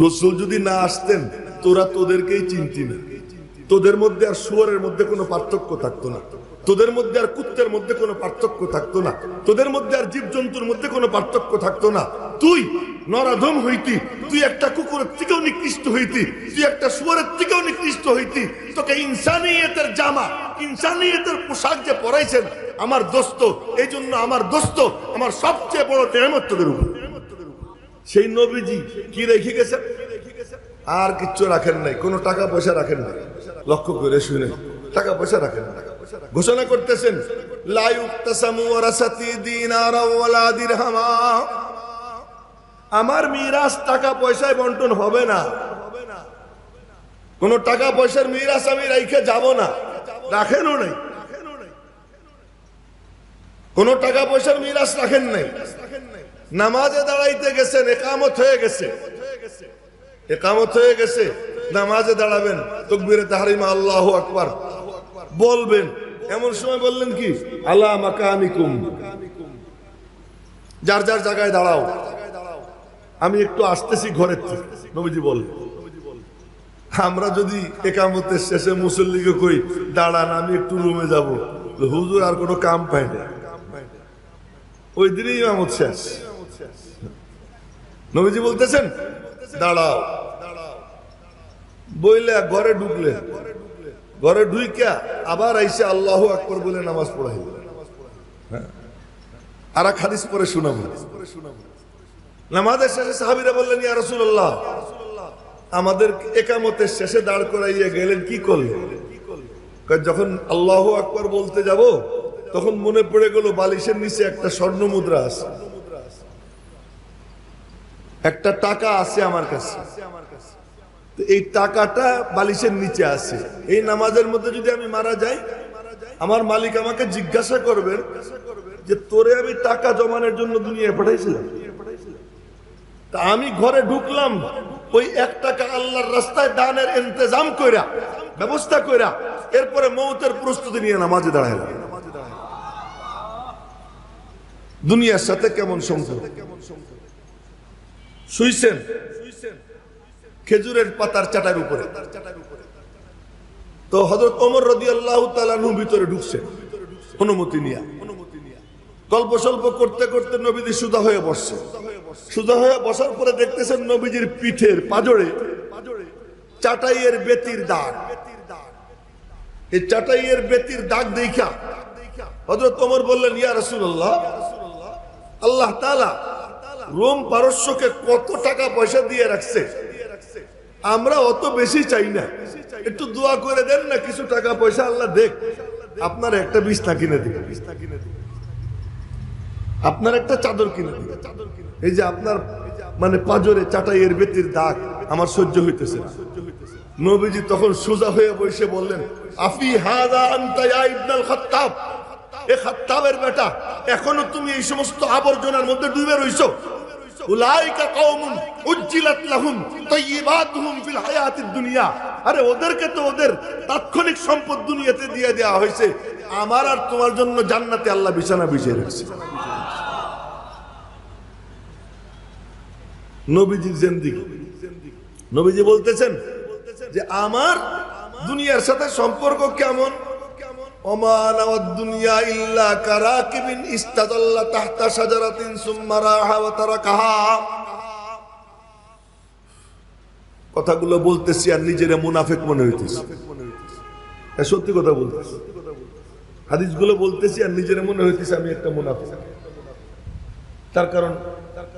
রাসূল যদি না আসতেন তোরা তোদেরকেই চিনতি না, তোদের মধ্যে আর শুয়োরের মধ্যে কোনো পার্থক্য থাকতো না, তোদের মধ্যে আর কুত্তের মধ্যে কোনো পার্থক্য থাকতো না, তোদের মধ্যে আর জীবজন্তুর মধ্যে কোনো পার্থক্য থাকতো না। তুই নরাধম হইতি, তুই একটা কুকুরের থেকেও নিকৃষ্ট হইতি, তুই একটা শুয়োরের থেকেও নিকৃষ্ট হইতি। তোকে ইনসানিয়তের জামা, ইনসানিয়তের পোশাক যে পরাইছেন আমার দোস্ত, এই জন্য আমার দোস্ত আমার সবচেয়ে বড় নেয়ামত তোদের উপর। সেই নবীজি কি রেখে গেছেন? আর কিচ্ছু রাখেন নাই, কোনো টাকা পয়সা রাখেন নাই। লক্ষ্য করে শুনে, টাকা পয়সা রাখেন না। ঘোষণা করতেছেন লা ইউকতাসামু ওয়ারাসাতি দিনারা ওয়ালা দিরহামা, আমার মিরাস টাকা পয়সায় বন্টন হবে না, কোন টাকা পয়সার মিরাস আমি রাইখে যাব না, রাখেনও নাই, কোন টাকা পয়সার মিরাস রাখেন নাই। নামাজে দাঁড়াইতে গেছেন, একামত হয়ে গেছে, একামত হয়ে গেছে, নামাজে দাঁড়াবেন, তাকবীরে তাহরিমা আল্লাহু আকবার বলবেন, এমন সময় বললেন কি আলা মাকানিকুম, যার যার জায়গায় দাঁড়াও, আমি একটু আসতেছি ঘরের থেকে। নবীজি বলেন, আমরা যদি একামতের শেষে মুসল্লিকে কই দাঁড়ান আমি একটু রুমে যাব, হুজুর আর কোনো কাম পায় না, ওই দিনই ইমামত শেষ। নবীজি বলতেছেন দাঁড়াও, বইলে ঘরে ঢুকলে, ঘরে ঢুইকা আবার আইসে আল্লাহু আকবার বলে নামাজ পড়াই। আর এক হাদিস পরে শোনাবো। নামাজের শেষে সাহাবীরা বললেন ইয়া রাসূলুল্লাহ, আমাদের একামতের শেষে দাঁড় করাইয়া গেলেন, কি করলেন? যখন আল্লাহু আকবার বলতে যাব তখন মনে পড়ে গেল বালিশের নিচে একটা স্বর্ণ মুদ্রা আছে, একটা টাকা আছে আমার কাছে, এই টাকাটা বালিশের নিচে আছে। এই নামাজের মধ্যে যদি আমি মারা যাই, আমার মালিক আমাকে জিজ্ঞাসা করবেন যে তোরে আমি টাকা জমানোর জন্য দুনিয়ায় পাঠাইছিলাম, তা আমি ঘরে ঢুকলাম ওই 1 টাকা আল্লাহর রাস্তায় দানের ইন্তজাম কইরা, ব্যবস্থা কইরা, এরপরে মওতের প্রস্তুতি নিয়ে নামাজে দাঁড়াইলাম। দুনিয়ার সাথে কেমন সম্পর্ক? শুইছেন খেজুরের পাতার চাটার উপরে, তো হযরত ওমর রাদিয়াল্লাহু তাআলা আনহু ভিতরে ঢুকছেন অনুমতি নিয়ে। গল্প সল্প করতে করতে নবীজি সুজা হয়ে বসছে। সুজা হয়ে বসার পরে দেখতেছেন নবীজির পিঠের পাজরে চাটাইয়ের বেতির দাগ। এই চাটাইয়ের বেতির দাগ দেখা হযরত ওমর বললেন ইয়া রাসূলুল্লাহ, আল্লাহ তাআলা রোম পারস্যকে কত টাকা পয়সা দিয়ে রাখছে, আমরা অত বেশি চাই না, একটু দোয়া করে দেন না, কিছু টাকা পয়সা আল্লাহ দেখ, আপনার একটা বিছনা কিনে দিন, আপনার একটা চাদর কিনে দিন, এই যে আপনার মানে পাজরে চাটাইয়ের বেতির দাগ আমার সহ্য হইতেছে না। নবীজি তখন সোজা হয়ে বসে বললেন আফি হাযা আনতা ইয়া ইবনুল খাত্তাব, এ খাত্তাবের বেটা, এখনো তুমি এই সমস্ত আবর্জনার মধ্যে ডুবে রইছো। উলাইকা কওমুন উজ্জিলাত লাহুম তাইয়্যিবাতুহুম ফিল হায়াতিদ দুনিয়া, আরে ওদেরকে তো ওদের তাৎক্ষণিক সম্পদ দুনিয়াতে দিয়ে দেওয়া হয়েছে, আমার আর তোমার জন্য জান্নাতে আল্লাহ বিছানা বিছিয়ে রেখেছে। নবীজির জিন্দেগি, নবীজি বলতেছেন যে আমার দুনিয়ার সাথে সম্পর্ক কেমন? ওমা নাওয়াদ দুনিয়া ইল্লা কারাকিবিন ইস্তাদাল্লা তাহতা শাজারাতিন সুম্মা রাহা ওয়া তারাকাহা। কথাগুলো বলতেছি আর নিজেরে মুনাফিক মনে হইতেছে, সত্যি কথা বলতেছি, হাদিসগুলো বলতেছি আর নিজেরে মনে হইতেছে আমি একটা মুনাফিক। তার কারণ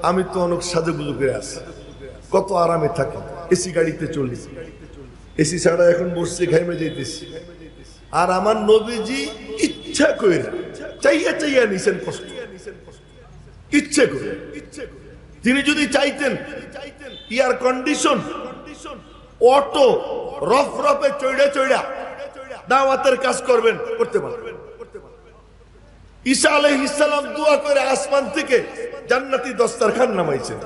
আমি তো অনেক সাজুগুজু করে আছি, কত আরামে থাকি, এসি গাড়িতে চলি, এসি ছাড়া এখন বসছি ঘাইমে যাইতেছি। আর আমার নবীজি ইচ্ছা করে চাইয়া চাইয়া নিছেন কষ্ট, ইচ্ছে করে। তিনি যদি চাইতেন এয়ার কন্ডিশন অটো রফরফে চড়া চড়া দাওয়াতের কাজ করবেন, করতে পারবেন। ঈসা আলাইহিস সালাম দোয়া করে আসমান থেকে জান্নাতি দস্তরখান নামাইছেন,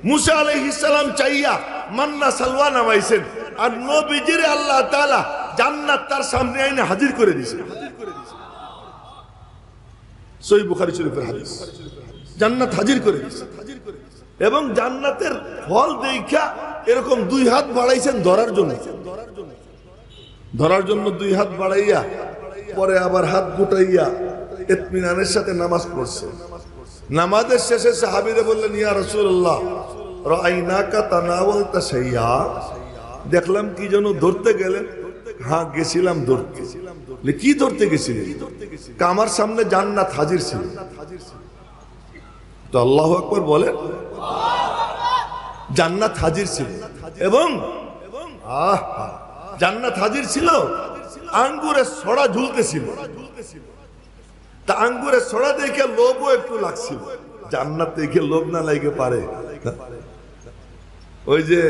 মুসা আলাইহিস সালাম চাইয়া মান্না সালওয়া নামাইছেন, আর নবীজির আল্লাহ তাআলা জান্নাত তার সামনে আইনে হাজির করে দিয়েছেন। সহিহ বুখারী শরীফের হাদিস, জান্নাত হাজির করে দিয়েছে, এবং জান্নাতের ফল দেখা এরকম দুই হাত বাড়াইছেন ধরার জন্য, ধরার জন্য দুই হাত বাড়াইয়া পরে আবার হাত গুটাইয়া ইতমিনানের সাথে নামাজ পড়ছে। নামাজের শেষে সাহাবীরা বললেন, ইয়া রাসূলুল্লাহ রাআইনাকা তানাওয়ালতা শাইয়া, দেখলাম কি যেন ধরতে গেলেন। হ্যাঁ গেছিলাম ধরতে। কি ধরতে গেছিলেন? আমার সামনে জান্নাত হাজির ছিল। তো আল্লাহু আকবার বলেন, জান্নাত হাজির ছিল এবং জান্নাত হাজির ছিল, আঙ্গুরের ছড়া ঝুলতেছিল। তা আঙ্গুরের ছড়া দেখে লোভও একটু লাগছিল। জান্নাত দেখে লোভ না লাগে পারে? ওই যে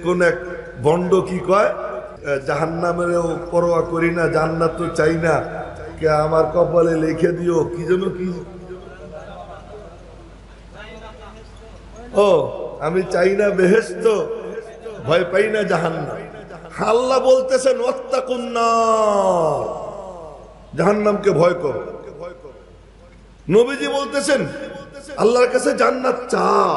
কোন এক বন্ড কি কয়, জাহান্নামেরও পরোয়া করি না, জান্নাত তো চাই না, কে আমার কপালে লিখে দিও কি যেন কি, ও আমি চাই না বেহেশত, ভয় পাই না জাহান্নাম। আল্লাহ বলতেছেন ওয়াত্তাকুন নার, জাহান্নামকে ভয় করো। নবীজি বলতেছেন আল্লাহর কাছে জান্নাত চাও।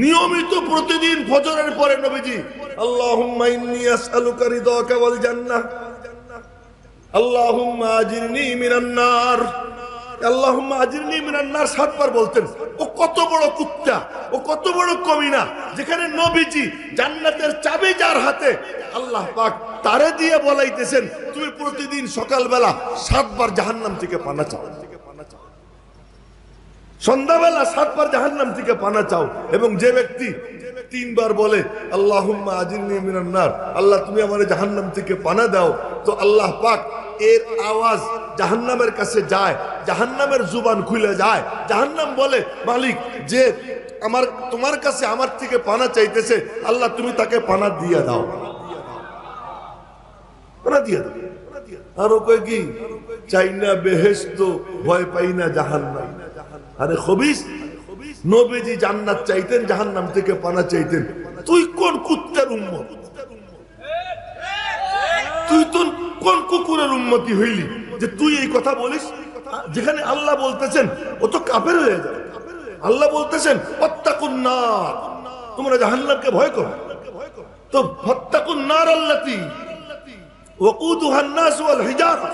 নিয়মিত প্রতিদিন ফজরের পরে নবীজি আল্লাহুম্মা ইন্নী আসআলুকা রিদাকা ওয়াল জান্নাহ, আল্লাহুম্মা আজিরনি মিনান নার, আল্লাহুম্মা আজিরনি মিনান নার 7 বার বলতেন। ও কত বড় কুত্তা, ও কত বড় কমিনা, যেখানে নবীজি জান্নাতের চাবি যার হাতে, আল্লাহ পাক তারে দিয়ে বলাইতেছেন তুমি প্রতিদিন সকালবেলা 7 বার জাহান্নাম থেকে পানা চাও, সন্ধ্যাবেলা 7 বার জাহান্নাম থেকে পানা চাও। এবং যে ব্যক্তি 3 বার বলে আল্লাহুম্মা আজিরনি মিনান নার, আল্লাহ তুমি আমারে জাহান্নাম থেকে পানা দাও, তো আল্লাহ পাক এর আওয়াজ জাহান্নামের কাছে যায়, জাহান্নামের জুবান খুলে যায়। জাহান্নাম বলে মালিক যে আমার তোমার কাছে আমার থেকে পানা চাইতেছে, আল্লাহ তুমি তাকে পানা দিয়ে দাও, পানা দিয়ে দাও। আর ও কয় কি, চাই না বেহেশত, ভয় পাই না জাহান্নাম। আরে খবিস, নবীজি জান্নাত চাইতেন, জাহান্নাম থেকে পানা চাইতেন। তুই কোন কুত্তার উম্মত? তুই তো কোন কুকুরের উম্মতি হইলি যে তুই এই কথা বলিস? যেখানে আল্লাহ বলতেছেন ও তো কাফের হয়ে যায়। আল্লাহ বলতেছেন ওয়াত্তাকুন নার, তোমরা জাহান্নামকে ভয় করো। তো ওয়াত্তাকুন নার আল্লাতী ওয়াকুদুহান নাস ওয়াল হিজারা,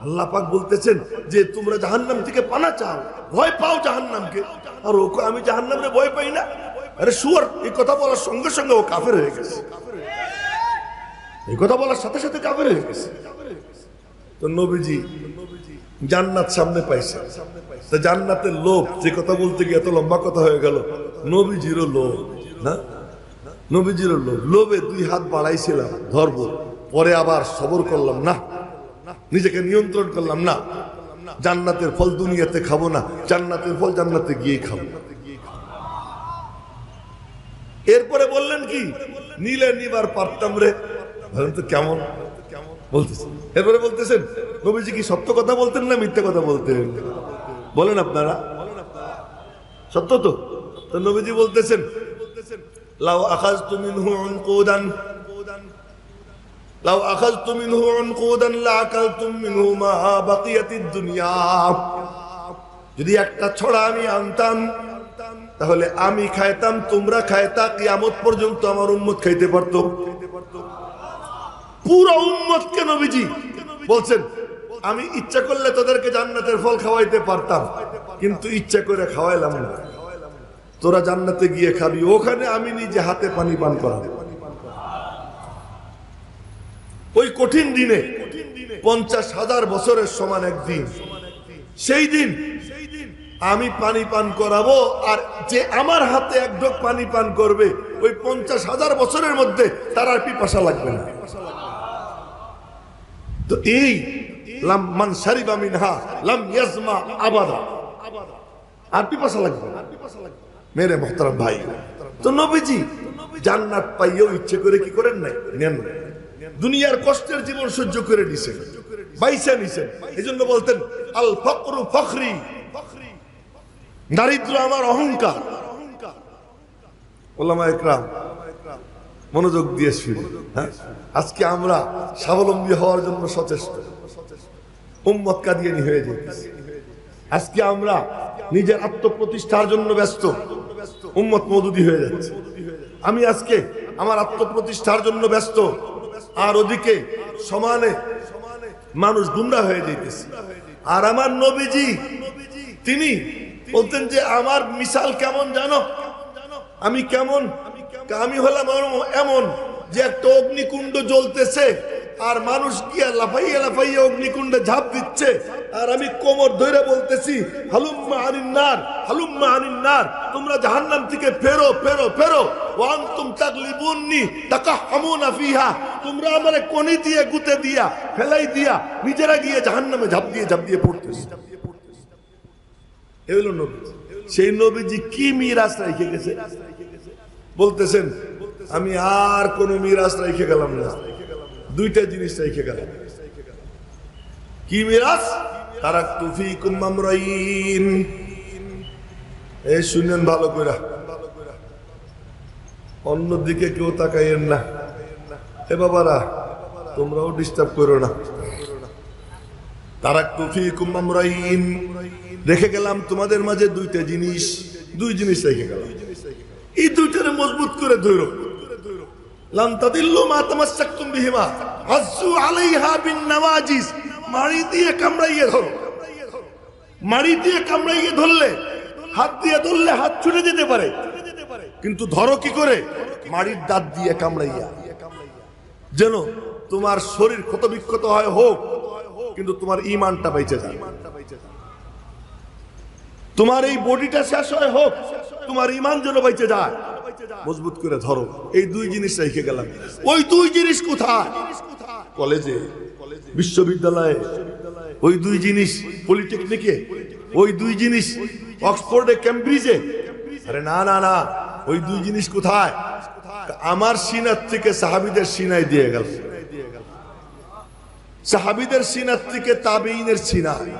আল্লাহ পাক বলতেছেন যে তোমরা জাহান্নাম থেকে পানা চাও, ভয় পাও জাহান্নামকে। আর ওকে আমি জাহান্নামে ভয় পাই না? আরে শুয়োর, এই কথা বলার সঙ্গে সঙ্গে ও কাফের হয়ে গেছে। এই কথা বলার সাথে সাথে কাফের হয়ে গেছে। তো নবীজি জান্নাত সামনে পাইছে, তো জান্নাতের লোভ, যে কথা বলতে গিয়ে এত লম্বা কথা হয়ে গেল, নবীজিরও লোভ না, নবীজিরও লোভ। লোভে 2 হাত বাড়াইছিলাম ধরবো, পরে আবার সবর করলাম না, নিজেকে নিয়ন্ত্রণ করলাম না। জান্নাতের ফল দুনিয়াতে খাবো না, জান্নাতের ফল জান্নাতে গিয়ে খাবো। এরপরে বললেন কি, নিলে নিবার পারতাম রে, বলেন তো কেমন বলতেছেন। এরপরে বলতেছেন নবীজি কি সত্য কথা বলতেন না মিথ্যা কথা বলতেন? বলেন আপনারা, সত্য তো? তো নবীজি বলতেছেন লাউ আখাযতু মিনহু উনকুদান, লাউ আখাযতু মিনহু উনকুদান লাআকালতুম মিনহু মা বাকিয়াতিদ দুনিয়া, যদি একটা ছড়া আমি আনতাম তাহলে আমি খাইতাম, তোমরা খাইতা, কিয়ামত পর্যন্ত আমার উম্মত খাইতে পারতো। পুরো উম্মতকে নবীজি বলছেন আমি ইচ্ছা করলে তোদেরকে জান্নাতের ফল খাওয়াইতে পারতাম, কিন্তু ইচ্ছা করে খাওয়াইলাম না। তোরা জান্নাতে গিয়ে খাবি, ওখানে আমি নিজে হাতে পানি পান করাবো। ওই কঠিন দিনে 50,000 বছরের সমান একদিন, সেই দিন আমি পানি পান করাবো, আর যে আমার হাতে 1 ঢোক পানি পান করবে ওই 50,000 বছরের মধ্যে তার আর পিপাসা লাগবে না। তো এই মান শারিবা মিনহা লাম ইয়াজমা আবাদা, আর পিপাসা লাগবে না মেরে মুহতারাম ভাই। তো নবীজি জান্নাত পাইও ইচ্ছে করে কি করেন নাই, নেন না। দুনিয়ার কষ্টের জীবন সহ্য করে নিছেন, বাইসা নিছেন। এজন্য বলতেন আল ফকরু ফখরি, দারিদ্র আমার অহংকার। ওলামা ইকরাম মনোযোগ দিয়ে শুনি। আজকে আমরা স্বাবলম্বী হওয়ার জন্য সচেষ্ট, উম্মত কাদিয়ানী হয়ে যাইতেছে। আজকে আমরা নিজের আত্মপ্রতিষ্ঠার জন্য ব্যস্ত, উম্মত মওদুদি হয়ে যাচ্ছে। আমি আজকে আমার আত্মপ্রতিষ্ঠার জন্য ব্যস্ত, আর ওদিকে সমানে মানুষ গুমরাহ হয়ে যাইতেছে। আর আমার নবীজি তিনি বলতেন যে আমার মিসাল কেমন জানো, আমি কেমন, আমি হলাম এমন যে একটা অগ্নিকুণ্ড জ্বলতেছে আর মানুষ গিয়া লাফাইয়া লাফাইয়া অগ্নিকুণ্ডে ঝাঁপ দিচ্ছে, আর আমি কোমর ধরে বলতেছি হালুম্মা আনিন নার, হালুম্মা আনিন নার, তোমরা জাহান্নাম থেকে ফেরো ফেরো ফেরো, ওয়া আনতুম তাগলিবুননি তাকাহমুনা ফিহা, তোমরা আমারে কোনি দিয়ে গুতে দিয়া ফেলাই দিয়া নিজেরা গিয়ে জাহান্নামে ঝাঁপ দিয়ে পড়তেছে। এই হলো নবী। সেই নবীজি কি মিরাজ রেখে গেছে বলতেছেন, আমি আর কোন মিরাজ রেখে গেলাম না, দুইটা জিনিস রেখে গেলাম। কি মিরাজ? তারাকতু ফীকুম আমরাইন। এই শুনেন ভালো করে, অন্যদিকে কেউ তাকাইয়েন না। এ বাবারা তোমরাও ডিস্টার্ব করো না। তারাকতু ফীকুম আমরাইন, রেখে গেলাম তোমাদের মাঝে দুইটা জিনিস, দুই জিনিস রেখে গেলাম। এই দুইটারে মজবুত করে ধরো। লান তাদিল্লু মা তামাসসাকতুম বিহিমা আযু আলাইহা বিন নওয়াজিস, মাড়ি দিয়ে কামড়াইয়ে ধরো। মাড়ি দিয়ে কামড়াইয়ে ধরলে, হাত দিয়ে ধরলে হাত ছুটে যেতে পারে, কিন্তু ধরো কি করে? মাড়ির দাঁত দিয়ে কামড়াইয়া, যেন তোমার শরীর ক্ষত বিক্ষত হয় হোক, কিন্তু তোমার ঈমানটা বেঁচে যায়। তোমার এই বডিটা শেষ হয় হোক, তোমার ঈমান যেন বেঁচে যায়। মজবুত করে ধরো। এই দুই জিনিস রেখে গেলাম। ওই দুই জিনিস কোথায়? কলেজে, বিশ্ববিদ্যালয়ে, ওই দুই জিনিস পলিটেকনিকে, ওই দুই জিনিস অক্সফোর্ডে, কেমব্রিজে। আরে না না না, ওই দুই জিনিস কোথায়? আমার সিনার থেকে সাহাবীদের সিনায় দিয়ে গেল, সাহাবীদের সিনার থেকে তাবেঈনের সিনায়,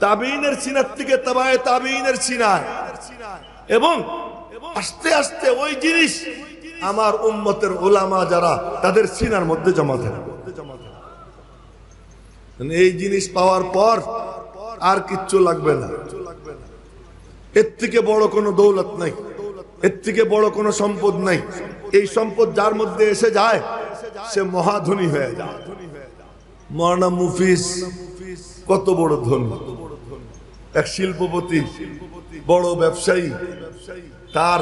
তাবেঈনের সিনার থেকে তাবায়ে তাবেঈনের সিনায়, এবং আস্তে আস্তে ওই জিনিস আমার উম্মতের উলামা যারা তাদের সিনার মধ্যে জমা থাকে। এই জিনিস পাওয়ার পর আর কিচ্ছু লাগবে না। এর থেকে বড় কোনো দৌলত নাই, এর থেকে বড় কোনো সম্পদ নাই। এই সম্পদ যার মধ্যে এসে যায় সে মহাধনী হয়ে যায়। মাওলানা মুফিজ কত বড় ধনী, এক শিল্পপতি, বড় ব্যবসায়ী। তার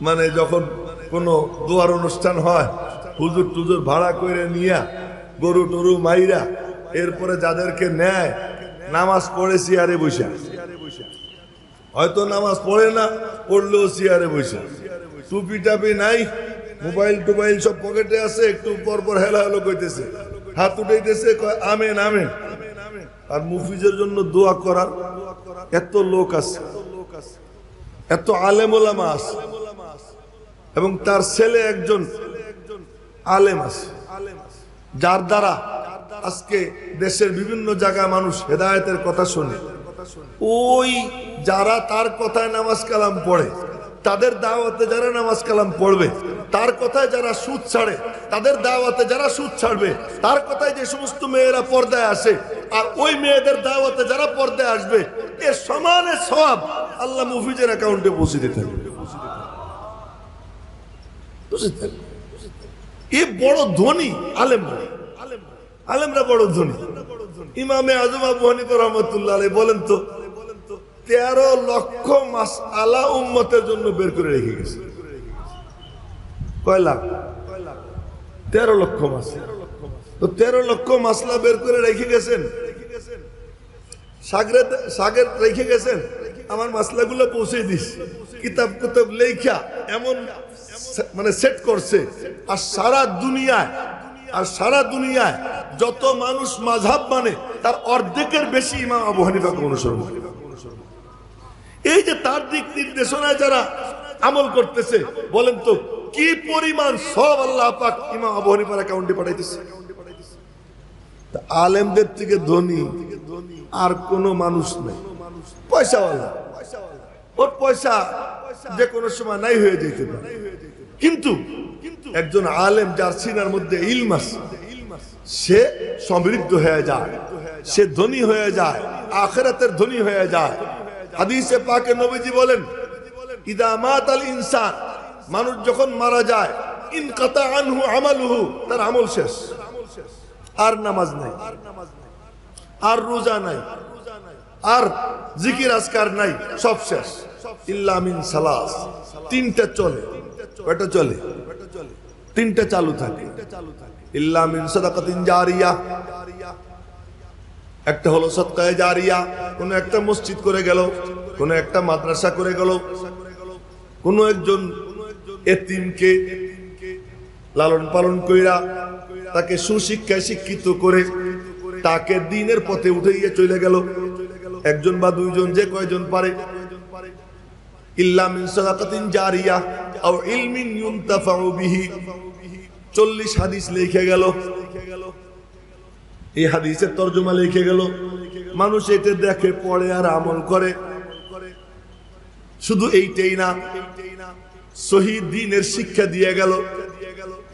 মানে যখন কোনো দোয়ার অনুষ্ঠান হয়, হুজুর টুজুর ভাড়া করে নিয়া গরু টরু মাইরা এরপরে যাদেরকে নেয়, নামাজ পড়ে চেয়ারে বসে, হয়তো নামাজ পড়ে না, পড়লেও চেয়ারে বসে, টুপি টাপি নাই, মোবাইল টোবাইল সব পকেটে আছে, একটু পর পর হেলা হেলো কইতেছে, হাত উঠাইতেছে, কয় আমেন আমেন। আর মুফিজের জন্য দোয়া করার এত লোক আছে, এত আলেম ওলামা আছে, এবং তার ছেলে একজন আলেম আছে, যার দ্বারা আজকে দেশের বিভিন্ন জায়গায় মানুষ হেদায়েতের কথা শোনে। ওই যারা তার কথায় নামাজ কালাম পড়ে, তাদের দাওয়াতে যারা নামাজ কালাম পড়বে, তার কথায় যারা সুদ ছাড়ে, তাদের দাওয়াতে যারা সুদ ছাড়বে, তার কথায় যে সমস্ত মেয়েরা পর্দায় আসে, আর ওই মেয়েদের দাওয়াতে যারা পর্দায় আসবে, এর সমানে সওয়াব আল্লাহ মুফিজের অ্যাকাউন্টে পৌঁছে দিতে থাকবে। এ বড় ধনী আলেমরা, আলেমরা বড় ধনী। ইমামে আজম আবু হানিফা রাহমাতুল্লাহ আলাইহি বলেন তো, 13 লক্ষ মাসআলা উম্মতের জন্য বের করে রেখে গেছে। কয় লাখ? 13 লক্ষ মাসলা। তো 13 লক্ষ মাসলা বের করে রেখে গেছেন, সাগের রেখে গেছেন। আমার মাসলাগুলো পৌঁছে দিস, কিতাব কুতাব লেখা এমন মানে সেট করছে। আর সারা দুনিয়ায় যত মানুষ মাযহাব মানে তার অর্ধেকের বেশি ইমাম আবু হানিফাকে অনুসরণ করে। এই যে তার দিক নির্দেশনায় যারা আমল করতেছে, বলেন তো কি পরিমাণ সব আল্লাহ পাক ইমাম আবু হানিফার অ্যাকাউন্টে পাঠাইতেছে। আলেমদের থেকে ধনী আর কোন মানুষ নেই, পয়সাওয়ালা। ওর পয়সা যে কোনো সময় নাই হয়ে যেতে পারে, কিন্তু একজন আলেম যার সিনার মধ্যে ইলম আছে, সে সমৃদ্ধ হয়ে যায়, সে ধনী হয়ে যায়, আখিরাতের ধনী হয়ে যায়। হাদিসে পাকে নবীজি বলেন, ইদা মাতাল ইনসান মানুষ যখন মারা যায় ইনকাতা আনহু আমালুহু, তার আমল শেষ, আর নামাজ নাই, আর রোজা নাই, আর জিকির আজকার নাই, সব শেষ। ইল্লা মিন সালাস, তিনটা চলে। কয়টা চলে? তিনটা চালু থাকে। ইল্লা মিন সাদাকাতিন জারিয়া, একটা হলো সদকায়ে জারিয়া, কোন একটা মসজিদ করে গেল, কোন একটা মাদ্রাসা করে গেল, কোন একজন এতিমকে লালন পালন কইরা তাকে সুশিক্ষায় শিক্ষিত করে তাকে দ্বীনের পথে উঠাইয়া চলে গেল, একজন বা দুইজন, যে কয়জন পারে। ইল্লা মিন সাদাকাতিন জারিয়া আও ইলমিন ইউনতাফাউ বিহি, 40 হাদিস লিখে গেল। এই হাদিসের তরজমা লিখে গেল, মানুষ এটা দেখে, পড়ে আর আমল করে। শুধু এইটাই না, শহীদ দ্বীনের শিক্ষা দিয়ে গেল।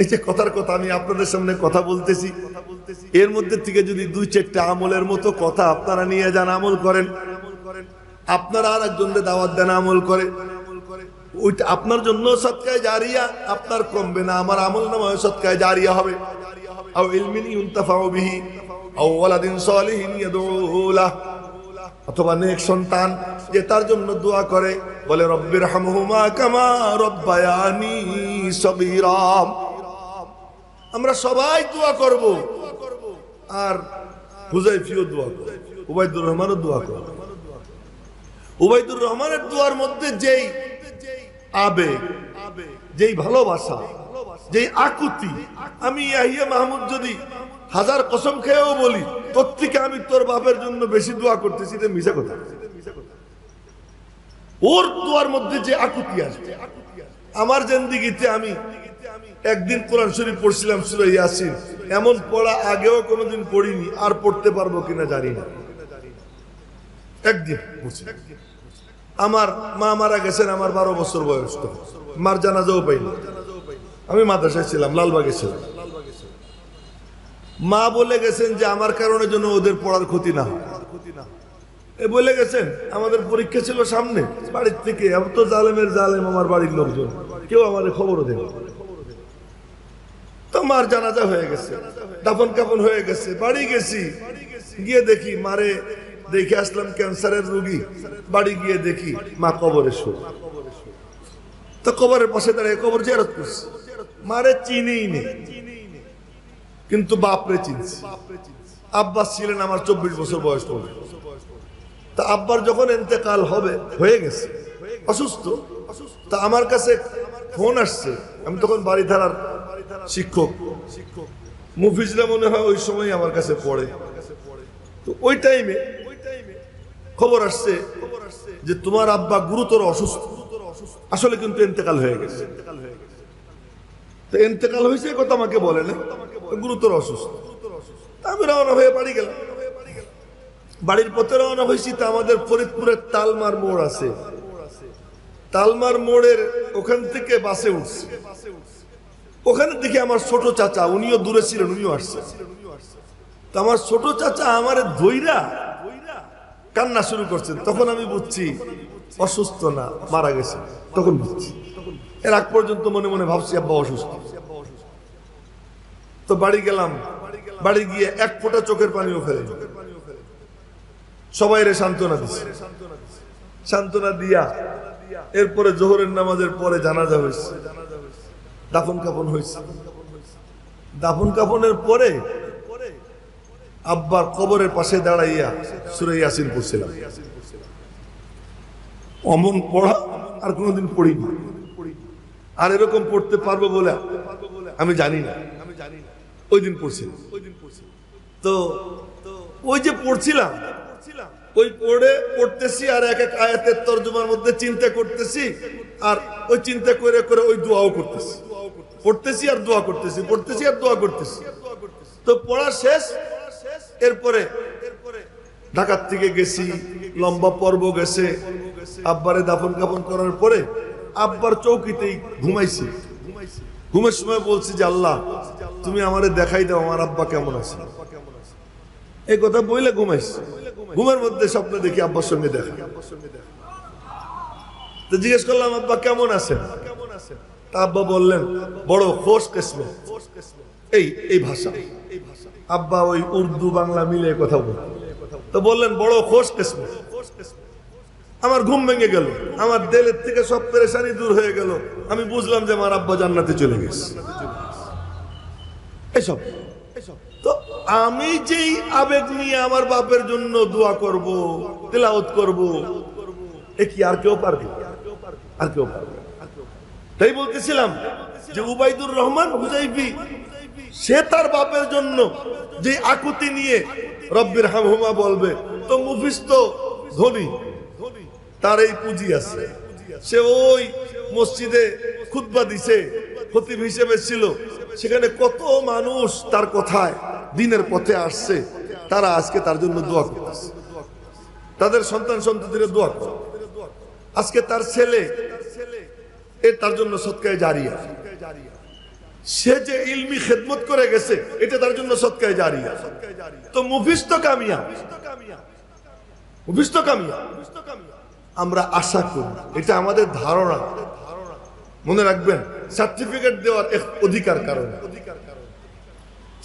এই যে কথার কথা আমি আপনাদের সামনে কথা বলতেছি, এর মধ্যে থেকে যদি 2-4টা আমলের মতো কথা আপনারা নিয়ে যান, আমল করেন, আপনারা আর একজনকে দাওয়াত দেন, আমল করে, ওইটা আপনার জন্য সদকায়ে জারিয়া, আপনার কমবে না, আমার আমল নামায় সদকায়ে জারিয়া হবে। আও ইলমিন ইউনতাফাউ বিহি আও ওয়ালাদিন সালিহিন ইয়াদউ লাহু, অথবা নেক সন্তান যে তার জন্য দোয়া করে, বলে রব্বিরহামহুমা কামা রব্বায়ানি সগীরা। আমরা সবাই দোয়া করব, আর হুযায়ফিও দোয়া করে, উবাইদুর রহমানও দোয়া করে। উবাইদুর রহমানের দোয়ার মধ্যে যেই আবেগ, যেই ভালোবাসা, যেই আকুতি, আমি ইয়াহিয়া মাহমুদ যদি 1000 কসম খেয়েও বলি তোর থেকে আমি তোর বাপের জন্য বেশি দোয়া করতেছি, এটা মিছা কথা। ওর দোয়ার মধ্যে যে আকুতি আসবে। আমার জিন্দেগিতে আমি একদিন কোরআন শরীফ পড়ছিলাম, সূরা ইয়াসিন, এমন পড়া আগেও কোনোদিন পড়িনি, আর পড়তে পারবো কিনা জানি না। একদিন আমার মা মারা গেছেন, আমার 12 বছর বয়স, তো মার জানাজাও পাইনি। আমি মাদ্রাসায় ছিলাম, লালবাগে ছিলাম। মা বলে গেছেন যে আমার কারণে যেন ওদের পড়ার ক্ষতি না হয়, এ বলে গেছেন। আমাদের পরীক্ষা ছিল সামনে, বাড়ির থেকে, আমি তো জালেমের জালেম আমার বাড়ির লোকজন, কেউ আমাদের খবরও দেন। তো মার জানাজা হয়ে গেছে, দাফন কাফন হয়ে গেছে, বাড়ি গেছি, গিয়ে দেখি মারে দেখে আসলাম ক্যান্সারের রোগী। বাড়ি গিয়ে দেখি মা কবরে শুয়ে। তো কবরের পাশে দাঁড়িয়ে কবর জিয়ারত করছি। মারে চিনিই নেই, কিন্তু বাপরে চিনছি। আব্বাস ছিলেন আমার 24 বছর বয়স পর্যন্ত। তা আব্বার যখন ইন্তেকাল হয়ে গেছে, অসুস্থ, তা আমার কাছে ফোন আসছে। আমি তখন বাড়িধারার শিক্ষক, মুফিজরা মনে হয় ওই সময় আমার কাছে পড়ে। তো ওই টাইমে খবর আসছে যে তোমার আব্বা গুরুতর অসুস্থ, আসলে কিন্তু ইন্তেকাল হয়ে গেছে। তো ইন্তেকাল হয়েছে কথা আমাকে বলে না, গুরুতর অসুস্থ। আমি রওনা হয়ে বাড়ি গেলাম। বাড়ির পথে রওনা হয়েছি, তা আমাদের ফরিদপুরের তালমার মোড় আছে, তালমার মোড়ের ওখান থেকে বাসে উঠছি। ওখানে দেখি আমার ছোট চাচা, উনিও দূরে ছিলেন, উনিও আসছে। তো আমার ছোট চাচা আমার ধইরা কান্না শুরু করছেন। তখন আমি বুঝছি অসুস্থ না, মারা গেছে। তখন বুঝছি, এর আগ পর্যন্ত মনে মনে ভাবছি আব্বা অসুস্থ। তো বাড়ি গেলাম, বাড়ি গিয়ে 1 ফোঁটা চোখের পানিও ফেলে সবাই রে সান্ত্বনা দিচ্ছে। সান্ত্বনা দিয়া এরপরে জোহরের নামাজের পরে জানাজা হয়েছে, দাফন কাফন হয়েছে। দাফন কাফনের পরে আব্বার কবরের পাশে দাঁড়াইয়া সূরা ইয়াসিন পড়ছিলাম। অমন পড়া আর কোনোদিন পড়িনি, আর এরকম পড়তে পারবো বলে আমি জানি না। ওই দিন পড়ছিলাম। তো ওই যে পড়ছিলাম, ওই পড়তেছি আর এক এক আয়াতের তরজমার মধ্যে চিন্তা করতেছি, আর ওই চিন্তা করে করে ওই দোয়াও করতেছি, পড়তেছি আর দোয়া করতেছি, পড়তেছি আর দোয়া করতেছি। তো পড়া শেষ, এরপরে ঢাকার থেকে গেছি, লম্বা পর্ব গেছে। আব্বারে দাফন কাফন করার পরে আব্বার চৌকিতেই ঘুমাইছি। ঘুমের সময় বলছি যে আল্লাহ তুমি আমারে দেখাই দাও আমার আব্বা কেমন আছে। এই কথা বইলে ঘুমাইছি। ঘুমের মধ্যে স্বপ্নে দেখি আব্বার সঙ্গে দেখা। তো জিজ্ঞেস করলাম আব্বা কেমন আছেন? আব্বা বললেন বড় খোশ কিসমত, এই ভাষা। আব্বা ওই উর্দু বাংলা মিলে কথা বলে, তো বললেন বড় খোশ কিসমত। আমার ঘুম ভেঙে গেল, আমার দিলের থেকে সব পেরেশানি দূর হয়ে গেল। আমি বুঝলাম যে আমার আব্বা জান্নাতে চলে গেছে। এসব তো আমি যেই আবেগ নিয়ে আমার বাপের জন্য দোয়া করব, তেলাওয়াত করব, এ কি আর কেউ পারবে? আর কেউ পারবে? তাই বলতেছিলাম যে উবাইদুর রহমান হুজাইফি সে তার বাপের জন্য যে আকুতি নিয়ে রব্বির হামহুমা বলবে, তো মুফিস তো ধনী, তার এই পুঁজি আছে। সে ওই মসজিদে খুতবা দিছে, খতিব হিসেবে ছিল, সেখানে কত মানুষ তার কথায় দিনের পথে আসছে, তারা আজকে তার জন্য দোয়া করতেছে, তাদের সন্তান সন্ততিদের দোয়া করে। আজকে তার ছেলে তার জন্য সদকায়ে জারিয়া, সে যে ইলমি খেদমত করে গেছে এটা তার জন্য সদকায়ে জারিয়া। তো মুফিস তো কামিয়া, মুফিস তো কামিয়া। আমরা আশা করি, এটা আমাদের ধারণা। মনে রাখবেন, সার্টিফিকেট দেওয়ার এক অধিকার কারণ,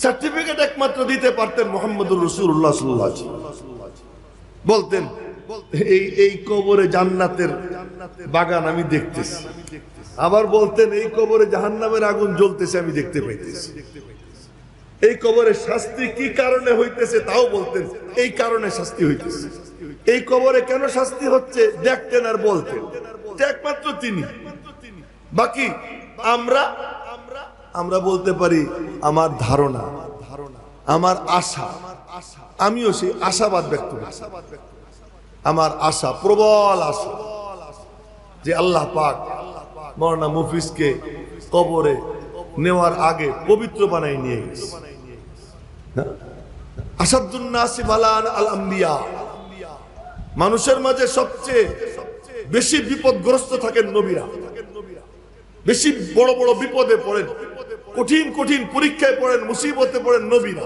সার্টিফিকেট একমাত্র দিতে পারতেন মুহাম্মদুর রাসূলুল্লাহ সাল্লাল্লাহু আলাইহি ওয়াসাল্লাম। বলতেন এই কবরে জান্নাতের বাগান আমি দেখতেছি, আবার বলতেন এই কবরে জাহান্নামের আগুন জ্বলতেছে আমি দেখতে পাইতেছি। এই কবরে শাস্তি কি কারণে হইতেছে তাও বলতেন, এই কারণে শাস্তি হইতেছে। এই কবরে কেন শাস্তি হচ্ছে দেখতেন আর বলতেন, একমাত্র তিনি। বাকি আমরা বলতে পারি আমার ধারণা, আমার আশা, আমিও সেই আশাবাদ ব্যক্ত করি। আমার আশা, প্রবল আশা যে আল্লাহ পাক মাওলানা মুফিসকে কবরে নেওয়ার আগে পবিত্র বানাই নিয়ে গেছে। আসাদুন নাসি বালান আল আম্বিয়া, মানুষের মাঝে সবচেয়ে বেশি বিপদগ্রস্ত থাকেন নবীরা, বেশি বড় বড় বিপদে পড়েন, কঠিন কঠিন পরীক্ষায় পড়েন, মুসিবতে পড়েন নবীরা।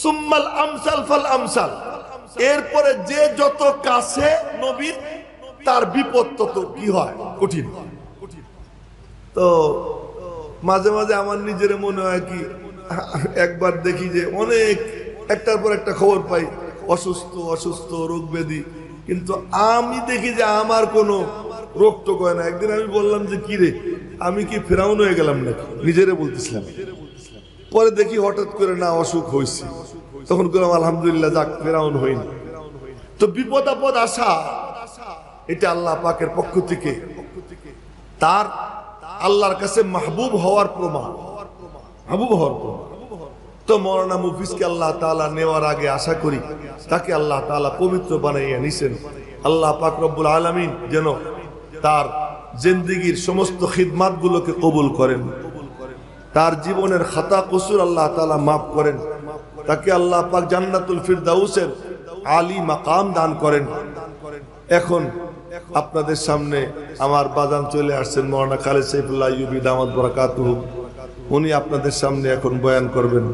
সুম্মাল আমসাল ফাল আমসাল, এরপরে যে যত কাছে নবীর তার বিপদ তত কি হয়, কঠিন। তো মাঝে মাঝে আমার নিজের মনে হয় কি, একবার দেখি যে অনেক একটার পর একটা খবর পাই, অসুস্থ অসুস্থ রোগ ব্যাধি, কিন্তু আমি দেখি যে আমার কোনো রোগ টোক হয় না। একদিন আমি বললাম যে কি রে, আমি কি ফেরাউন হয়ে গেলাম নাকি, নিজেরে বলতেছিলাম। পরে দেখি হঠাৎ করে না অসুখ হয়েছে, তখন বললাম আলহামদুলিল্লাহ, যাক ফেরাউন হইনি। তো বিপদ আপদ আসা এটা আল্লাহ পাকের পক্ষ থেকে তার আল্লাহর কাছে মাহবুব হওয়ার প্রমাণ, মাহবুব হওয়ার প্রমাণ। তো মাওলানা মুফিসকে আল্লাহ তাআলা নেওয়ার আগে আশা করি তাকে আল্লাহ তাআলা পবিত্র বানাইয়া নিছেন। আল্লাহ পাক রব্বুল আলামিন যেন তার জিন্দেগীর সমস্ত খিদমাত গুলোকে কবুল করেন, তার জীবনের খাতা কসুর আল্লাহ তাআলা মাফ করেন, তাকে আল্লাহ পাক জান্নাতুল ফিরদাউসের আলী মাকাম দান করেন। এখন আপনাদের সামনে আমার বাজান চলে আসছেন মাওলানা খালেদ সাইফুল্লাহ আইয়ুবী দামাত বারাকাতুহু, উনি আপনাদের সামনে এখন বয়ান করবেন।